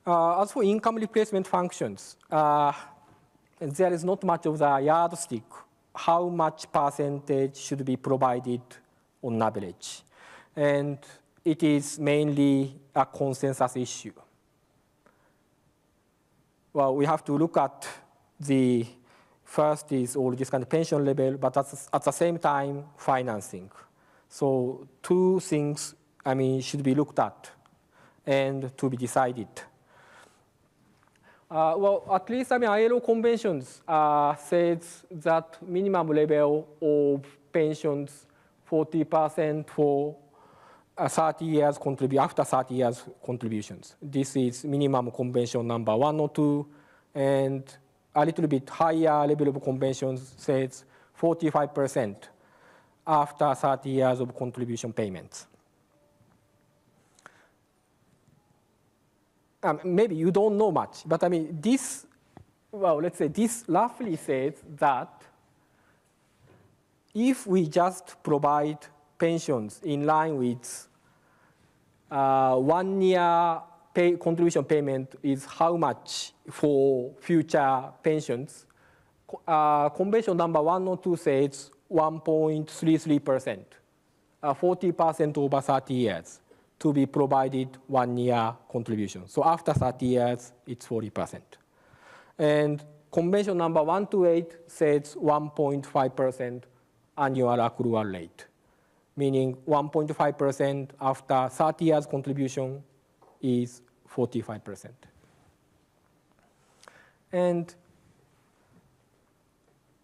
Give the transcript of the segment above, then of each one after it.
As for income replacement functions, there is not much of the yardstick. How much percentage should be provided on average? And it is mainly a consensus issue. Well, we have to look at the first is all this kind of pension level, but at the same time, financing. So two things, should be looked at and to be decided. Well, at least, ILO conventions says that minimum level of pensions 40% for 30 years after 30 years contributions. This is minimum convention number 1 or 2, and a little bit higher level of conventions says 45% after 30 years of contribution payments. Maybe you don't know much, but this, well, let's say this roughly says that if we just provide pensions in line with 1 year contribution payment is how much for future pensions, convention number 1 or 2 says 1.33%, 40% over 30 years. To be provided 1 year contribution. So after 30 years, it's 40%. And convention number 128 says 1.5% annual accrual rate, meaning 1.5% after 30 years contribution is 45%. And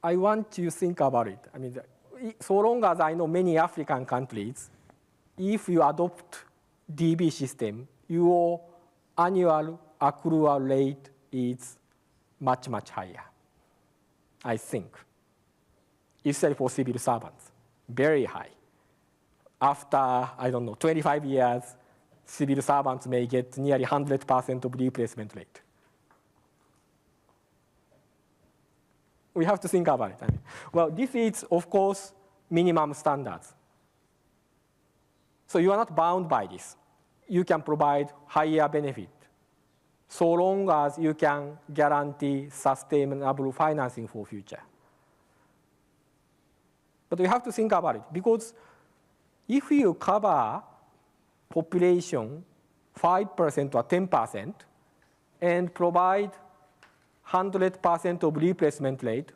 I want you to think about it. So long as I know many African countries, if you adopt DB system, your annual accrual rate is much, much higher, I think. Especially for civil servants, very high. After, 25 years, civil servants may get nearly 100% of replacement rate. We have to think about it. Well, this is, of course, minimum standards. So you are not bound by this. You can provide higher benefit so long as you can guarantee sustainable financing for future. But we have to think about it, because if you cover population 5% or 10% and provide 100% of replacement rate,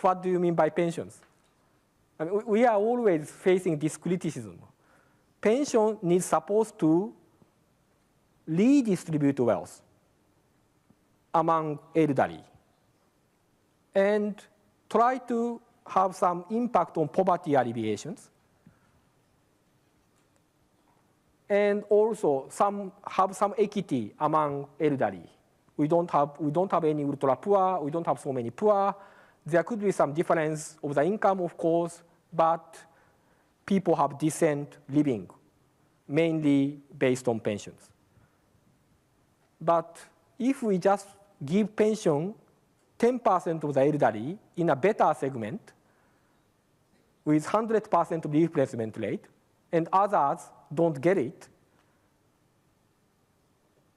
what do you mean by pensions? We are always facing this criticism. Pension is supposed to redistribute wealth among elderly and try to have some impact on poverty alleviations, and also have some equity among elderly. We don't have any ultra poor. We don't have so many poor. There could be some difference of the income, of course, but people have decent living, mainly based on pensions. But if we just give pension 10% of the elderly in a better segment with 100% replacement rate, and others don't get it,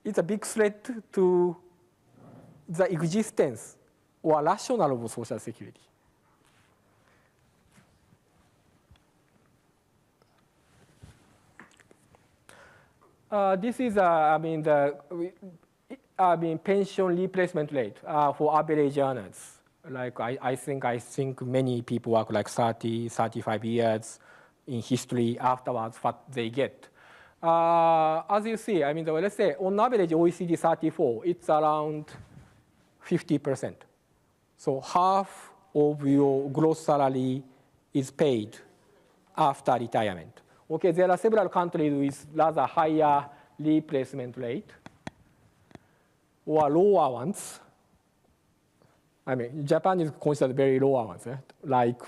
it's a big threat to the existence or rationale of Social Security. This is, pension replacement rate for average earners. Like I think many people work like 30, 35 years in history afterwards what they get. As you see, let's say on average OECD 34, it's around 50%. So half of your gross salary is paid after retirement. Okay, there are several countries with rather higher replacement rate or lower ones. Japan is considered very lower ones, like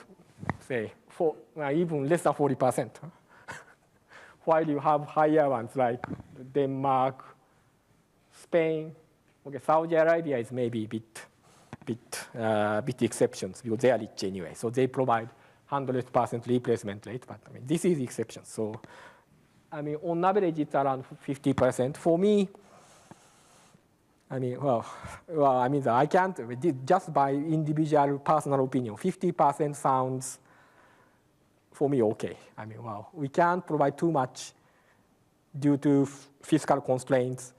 say even less than 40%. While you have higher ones like Denmark, Spain. Okay, Saudi Arabia is maybe bit exceptions because they are rich anyway. So they provide 100% replacement rate, but this is exception. So, on average, it's around 50%. For me, I mean, I mean, I can't, just by individual personal opinion, 50% sounds, for me, okay. I mean, well, we can't provide too much due to fiscal constraints.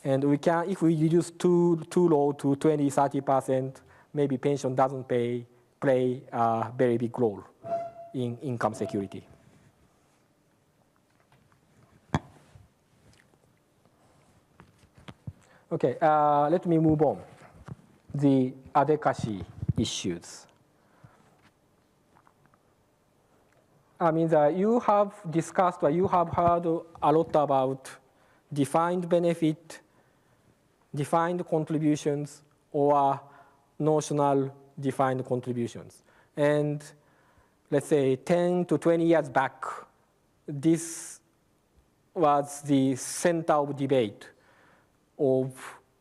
And we can, if we reduce too low to 20, 30%, maybe pension doesn't play a very big role in income security. Okay, let me move on. The adequacy issues. I mean, you have discussed or you have heard a lot about defined benefit, defined contributions, or notional defined contributions. And let's say 10 to 20 years back, this was the center of debate of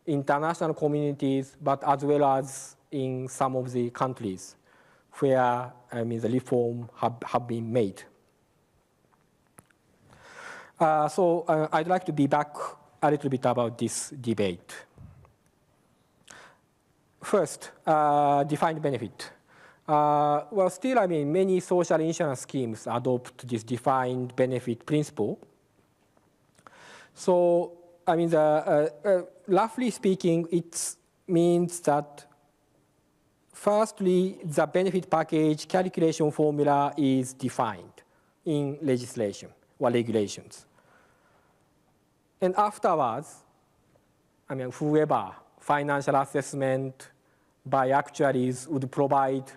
international communities, but as well as in some of the countries where the reform have been made. So I'd like to be back a little bit about this debate. First, defined benefit. Well, still, many social insurance schemes adopt this defined benefit principle. So, roughly speaking, it means that firstly, the benefit package calculation formula is defined in legislation or regulations. And afterwards, whoever financial assessment by actuaries would provide,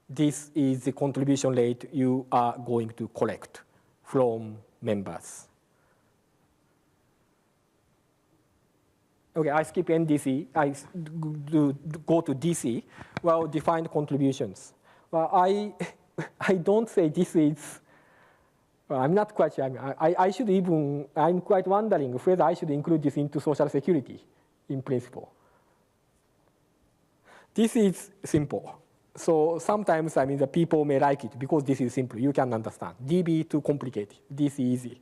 this is the contribution rate you are going to collect from members. Okay, I skip NDC, I go to DC. Well, defined contributions. Well, I don't say this is, well, I'm not quite sure. I should even, I'm quite wondering whether I should include this into Social Security in principle. This is simple. So sometimes, the people may like it because this is simple. You can understand. DB too complicated. This is easy.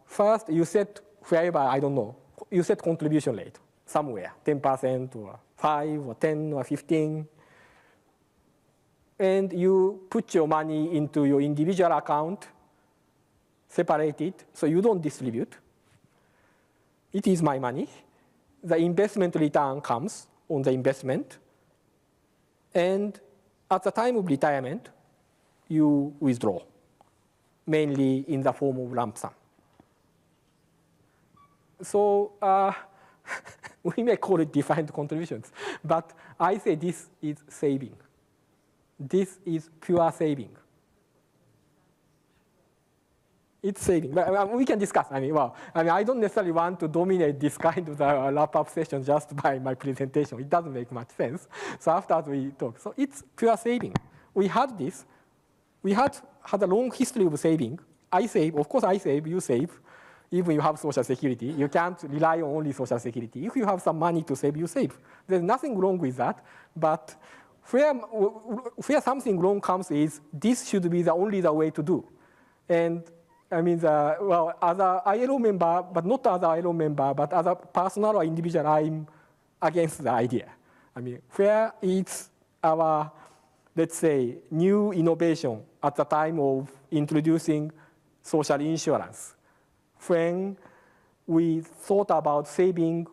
First, you set wherever, I don't know, you set contribution rate somewhere, 10% or 5 or 10 or 15. And you put your money into your individual account, separate it, so you don't distribute. It is my money. The investment return comes on the investment. And at the time of retirement, you withdraw, mainly in the form of lump sum. So we may call it defined contributions, but I say this is saving. This is pure saving. It's saving. But we can discuss. I don't necessarily want to dominate this kind of wrap-up session just by my presentation. It doesn't make much sense. So after we talk, so it's pure saving. We had this. We had a long history of saving. I save. Of course, I save. You save. Even you have Social Security, you can't rely on only Social Security. If you have some money to save, you save. There's nothing wrong with that. But where something wrong comes is this should be the only way to do. And as an ILO member, but not as an ILO member, but as a personal or individual, I'm against the idea. Where it's our, let's say, new innovation at the time of introducing social insurance, when we thought about saving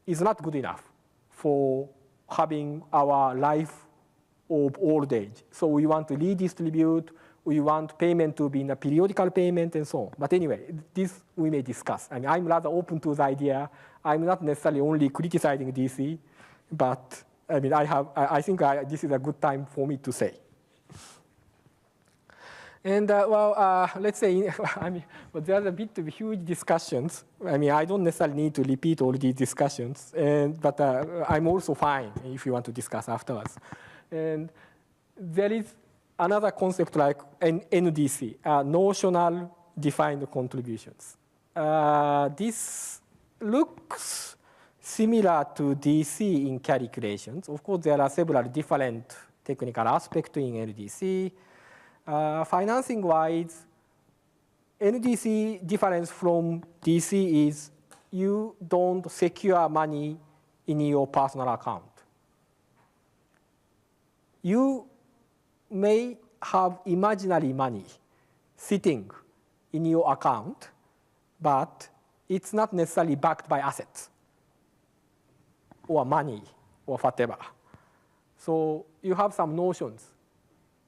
is not good enough for having our life of old age. So we want to redistribute, we want payment to be in a periodical payment and so on. But anyway, this we may discuss. I'm rather open to the idea. I'm not necessarily only criticizing DC, but I think this is a good time for me to say. And let's say, but there's a bit of huge discussions. I don't necessarily need to repeat all these discussions, but I'm also fine if you want to discuss afterwards. And there is another concept like NDC, notional defined contributions. This looks similar to DC in calculations. Of course, there are several different technical aspects in NDC. Financing-wise, NDC difference from DC is you don't secure money in your personal account. You may have imaginary money sitting in your account, but it's not necessarily backed by assets or money or whatever. So you have some notions.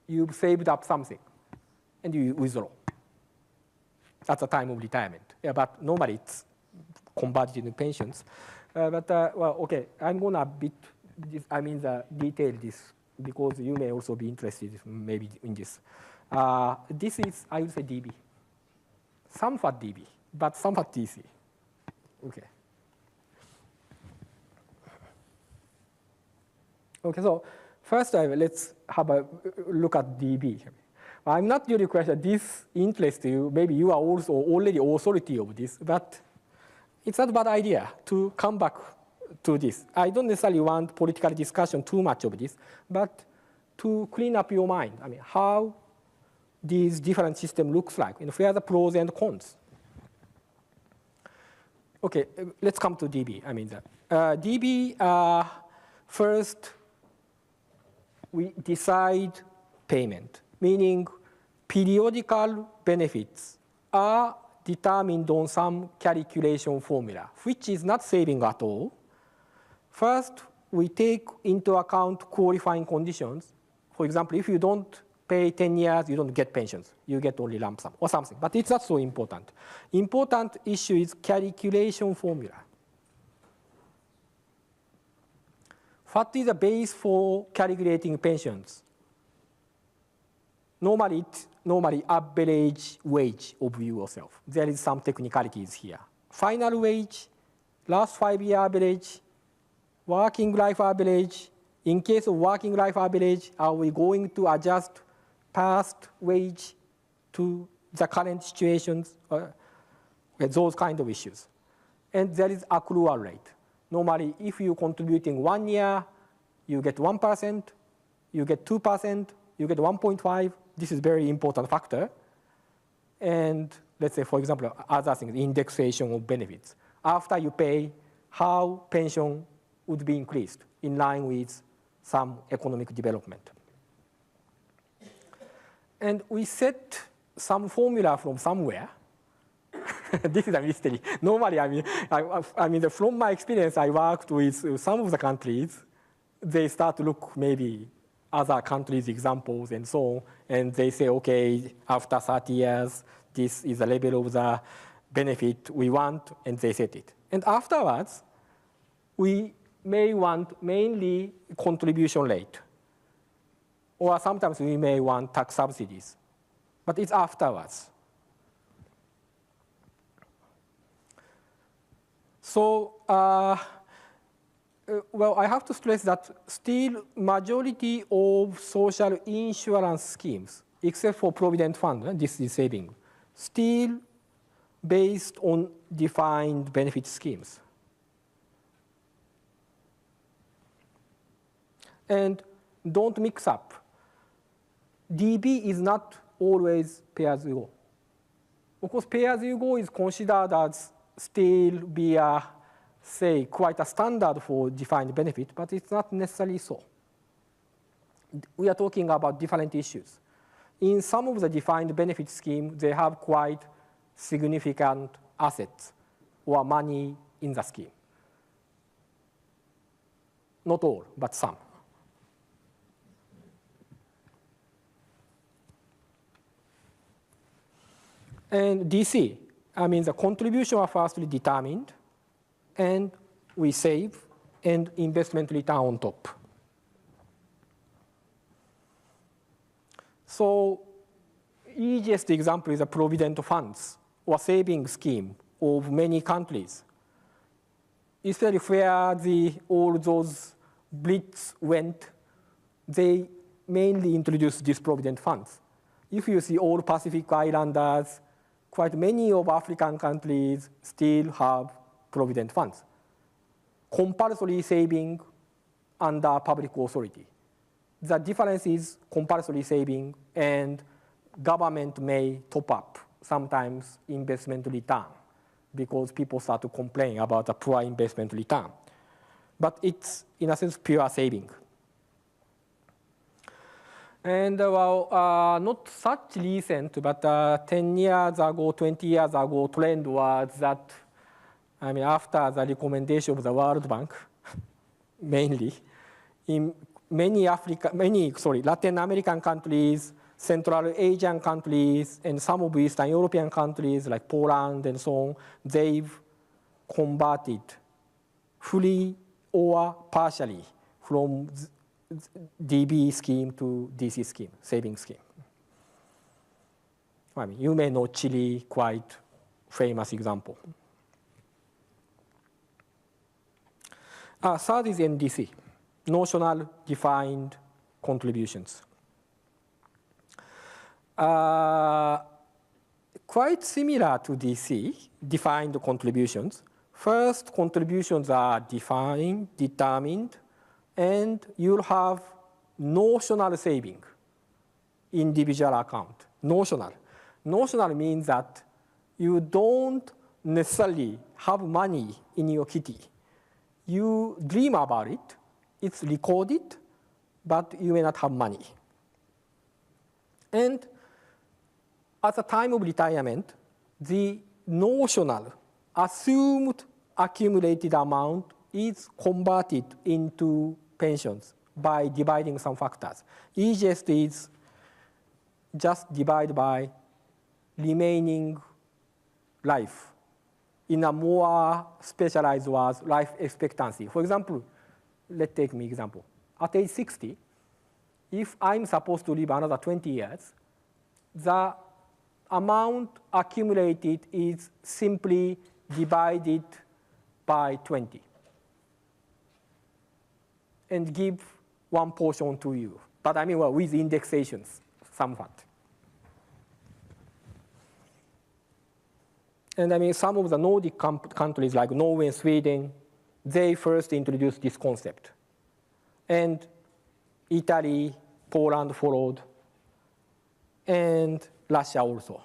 You've saved up something, and you withdraw at the time of retirement. Yeah, but normally it's converted into pensions. Well, okay, I'm going to detail this because you may also be interested maybe in this. This is, I would say, DB. Somewhat DB, but somewhat DC. Okay. Okay, so first let's have a look at DB. I'm not really question this interests you. Maybe you are also already authority of this, but it's not a bad idea to come back to this. I don't necessarily want political discussion too much of this, but to clean up your mind. I mean, how these different system looks like, and where are the pros and cons. Okay, let's come to DB. I mean, DB, first, we decide payment, meaning periodical benefits are determined on some calculation formula, which is not saving at all. First, we take into account qualifying conditions. For example, if you don't pay 10 years, you don't get pensions. You get only lump sum or something. But it's not so important. Important issue is calculation formula. What is the base for calculating pensions? Normally average wage of yourself. There is some technicalities here. Final wage, last 5-year average, working life average. In case of working life average, are we going to adjust past wage to the current situations? Those kind of issues. And there is accrual rate. Normally, if you're contributing 1 year, you get 1%, you get 2%, you get 1.5. This is very important factor. And let's say, for example, other things, indexation of benefits. After you pay, how pension would be increased in line with some economic development. And we set some formula from somewhere. This is a mystery. Normally, from my experience, I worked with some of the countries. They start to look maybe other countries' examples and so on, and they say, okay, after 30 years, this is the level of the benefit we want, and they set it. And afterwards, we may want mainly contribution rate, or sometimes we may want tax subsidies, but it's afterwards. So, well, I have to stress that still majority of social insurance schemes, except for Provident Fund, this is saving, still based on defined benefit schemes. And don't mix up. DB is not always pay-as-you-go. Of course, pay-as-you-go is considered as still be a, say, quite a standard for defined benefit, but it's not necessarily so. We are talking about different issues. In some of the defined benefit schemes, they have quite significant assets or money in the scheme. Not all, but some. And DC, the contribution are firstly determined, and we save, and investment return on top. So easiest example is a Provident Funds or saving scheme of many countries. Especially where all those Brits went, they mainly introduced these Provident Funds. If you see all Pacific Islanders, quite many of African countries still have Provident Funds. Compulsory saving under public authority. The difference is compulsory saving and government may top up, sometimes investment return. because people start to complain about the poor investment return. But it's, in a sense, pure saving. And not such recent, but 10 years ago, 20 years ago, trend was that, after the recommendation of the World Bank, mainly, in many Latin American countries, Central Asian countries, and some of Eastern European countries like Poland and so on, they've converted fully or partially from DB scheme to DC scheme, saving scheme. You may know Chile, quite famous example. Third is NDC, notional defined contributions. Quite similar to DC, defined contributions. First, contributions are defined, determined, and you'll have notional saving, individual account, notional. Notional means that you don't necessarily have money in your kitty. You dream about it, it's recorded, but you may not have money. And at the time of retirement, the notional assumed accumulated amount is converted into pensions by dividing some factors. Easiest is just divide by remaining life. In a more specialized words, life expectancy. For example, let's take me example. At age 60, if I'm supposed to live another 20 years, the amount accumulated is simply divided by 20 and give one portion to you. But with indexations somewhat. And some of the Nordic countries like Norway and Sweden, they first introduced this concept. And Italy, Poland followed, and Russia also.